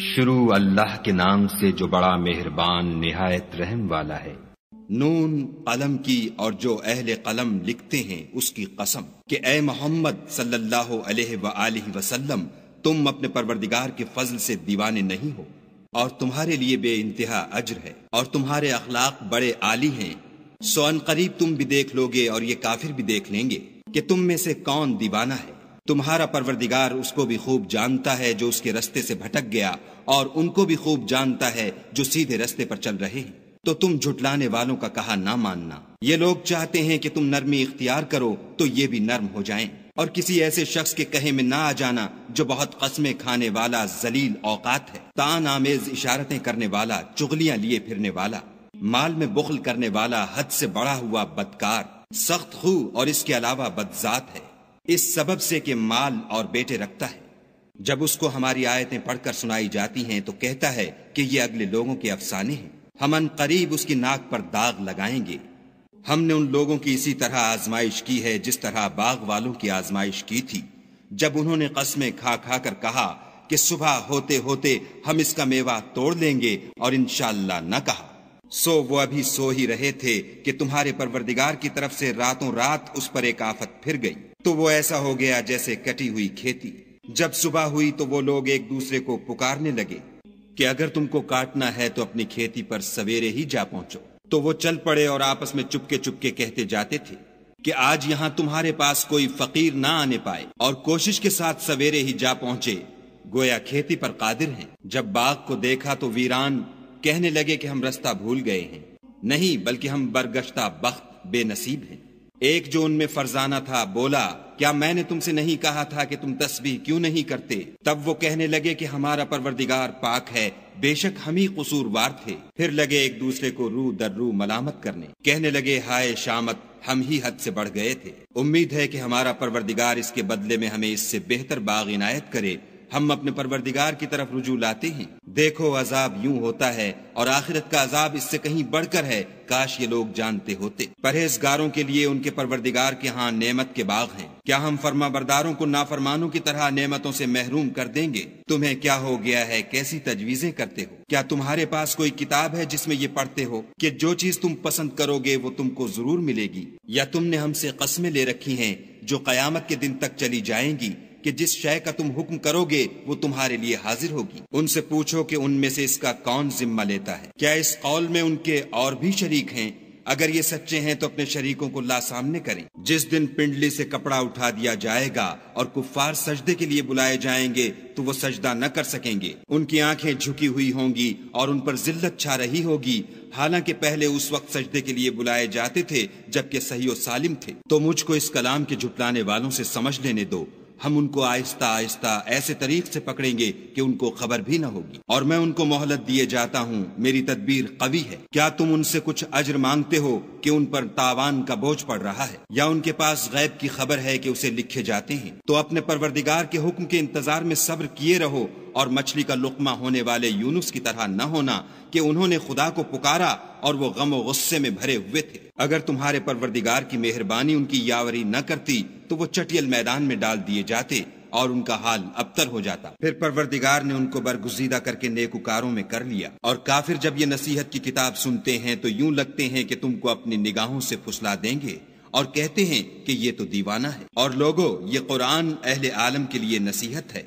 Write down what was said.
شروع اللہ کے نام سے جو بڑا مہربان نہایت رحم والا ہے۔ نون قلم کی اور جو اہل قلم لکھتے ہیں اس کی قسم کہ اے محمد صلی اللہ علیہ وآلہ وسلم تم اپنے پروردگار کے فضل سے دیوانے نہیں ہو، اور تمہارے لیے بے انتہا اجر ہے، اور تمہارے اخلاق بڑے عالی ہیں۔ سو ان قریب تم بھی دیکھ لو گے اور یہ کافر بھی دیکھ لیں گے کہ تم میں سے کون دیوانہ ہے۔ تمہارا پروردگار اس کو بھی خوب جانتا ہے جو اس کے رستے سے بھٹک گیا، اور ان کو بھی خوب جانتا ہے جو سیدھے رستے پر چل رہے ہیں۔ تو تم جھٹلانے والوں کا کہا نہ ماننا۔ یہ لوگ چاہتے ہیں کہ تم نرمی اختیار کرو تو یہ بھی نرم ہو جائیں، اور کسی ایسے شخص کے کہے میں نہ آ جانا جو بہت قسمیں کھانے والا ذلیل اوقات ہے، طعن آمیز اشارتیں کرنے والا، چغلیاں لیے پھرنے والا، مال میں بخل کرنے والا، حد سے بڑا ہوا بدکار، سخت خو اور اس کے علاوہ بدذات ہے، اس سبب سے کہ مال اور بیٹے رکھتا ہے۔ جب اس کو ہماری آیتیں پڑھ کر سنائی جاتی ہیں تو کہتا ہے کہ یہ اگلے لوگوں کے افسانے ہیں، ہم ان قریب اس کی ناک پر داغ لگائیں گے۔ ہم نے ان لوگوں کی اسی طرح آزمائش کی ہے جس طرح باغ والوں کی آزمائش کی تھی، جب انہوں نے قسمیں کھا کھا کر کہا کہ صبح ہوتے ہوتے ہم اس کا میوہ توڑ لیں گے، اور انشاءاللہ نہ کہا۔ سو وہ ابھی سو ہی رہے تھے کہ تمہارے پروردگار کی طرف سے راتوں رات اس پر ایک آفت پھر گئی، تو وہ ایسا ہو گیا جیسے کٹی ہوئی کھیتی۔ جب صبح ہوئی تو وہ لوگ ایک دوسرے کو پکارنے لگے کہ اگر تم کو کاٹنا ہے تو اپنی کھیتی پر سویرے ہی جا پہنچو۔ تو وہ چل پڑے اور آپس میں چپکے چپکے کہتے جاتے تھے کہ آج یہاں تمہارے پاس کوئی فقیر نہ آنے پائے، اور کوشش کے ساتھ سویرے ہی جا پہنچے، گویا کھیتی پر قادر ہیں۔ جب باغ کو دیکھا تو ویران، کہنے لگے کہ ہم رستہ بھول گئے ہیں، نہیں بلکہ ہم برگشتہ بخت بے نصیب ہیں۔ ایک جو ان میں فرزانہ تھا بولا، کیا میں نے تم سے نہیں کہا تھا کہ تم تسبیح کیوں نہیں کرتے؟ تب وہ کہنے لگے کہ ہمارا پروردگار پاک ہے، بے شک ہم ہی قصوروار تھے۔ پھر لگے ایک دوسرے کو رو در رو ملامت کرنے، کہنے لگے ہائے شامت، ہم ہی حد سے بڑھ گئے تھے۔ امید ہے کہ ہمارا پروردگار اس کے بدلے میں ہمیں اس سے بہتر باغ عنایت کرے۔ ہم اپنے پروردگار کی طرف رجوع لاتے ہیں۔ دیکھو عذاب یوں ہوتا ہے، اور آخرت کا عذاب اس سے کہیں بڑھ کر ہے، کاش یہ لوگ جانتے ہوتے۔ پرہیزگاروں کے لیے ان کے پروردگار کے ہاں نعمت کے باغ ہیں۔ کیا ہم فرما برداروں کو نافرمانوں کی طرح نعمتوں سے محروم کر دیں گے؟ تمہیں کیا ہو گیا ہے، کیسی تجویزیں کرتے ہو؟ کیا تمہارے پاس کوئی کتاب ہے جس میں یہ پڑھتے ہو کہ جو چیز تم پسند کرو گے وہ تم کو ضرور ملے گی؟ یا تم نے ہم سے قسمیں لے رکھی ہیں جو قیامت کے دن تک چلی جائیں گی کہ جس شے کا تم حکم کرو گے وہ تمہارے لیے حاضر ہوگی؟ ان سے پوچھو کہ ان میں سے اس کا کون ذمہ لیتا ہے؟ کیا اس قول میں ان کے اور بھی شریک ہیں؟ اگر یہ سچے ہیں تو اپنے شریکوں کو لا سامنے کریں۔ جس دن پنڈلی سے کپڑا اٹھا دیا جائے گا اور کفار سجدے کے لیے بلائے جائیں گے تو وہ سجدہ نہ کر سکیں گے، ان کی آنکھیں جھکی ہوئی ہوں گی اور ان پر ذلت چھا رہی ہوگی، حالانکہ پہلے اس وقت سجدے کے لیے بلائے جاتے تھے جبکہ صحیح و سالم تھے۔ تو مجھ کو اس کلام کے جھٹلانے والوں سے سمجھ لینے دو، ہم ان کو آہستہ آہستہ ایسے طریق سے پکڑیں گے کہ ان کو خبر بھی نہ ہوگی، اور میں ان کو مہلت دیے جاتا ہوں، میری تدبیر قوی ہے۔ کیا تم ان سے کچھ اجر مانگتے ہو کہ ان پر تاوان کا بوجھ پڑ رہا ہے، یا ان کے پاس غیب کی خبر ہے کہ اسے لکھے جاتے ہیں؟ تو اپنے پروردگار کے حکم کے انتظار میں صبر کیے رہو، اور مچھلی کا لقمہ ہونے والے یونس کی طرح نہ ہونا کہ انہوں نے خدا کو پکارا اور وہ غم و غصے میں بھرے ہوئے تھے۔ اگر تمہارے پروردگار کی مہربانی ان کی یاوری نہ کرتی تو وہ چٹیل میدان میں ڈال دیے جاتے اور ان کا حال ابتر ہو جاتا۔ پھر پروردگار نے ان کو برگزیدہ کر کے نیکوکاروں میں کر لیا، اور کافر جب یہ نصیحت کی کتاب سنتے ہیں تو یوں لگتے ہیں کہ تم کو اپنی نگاہوں سے پھسلا دیں گے، اور کہتے ہیں کہ یہ تو دیوانہ ہے۔ اور لوگو، یہ قرآن اہل عالم کے لیے نصیحت ہے۔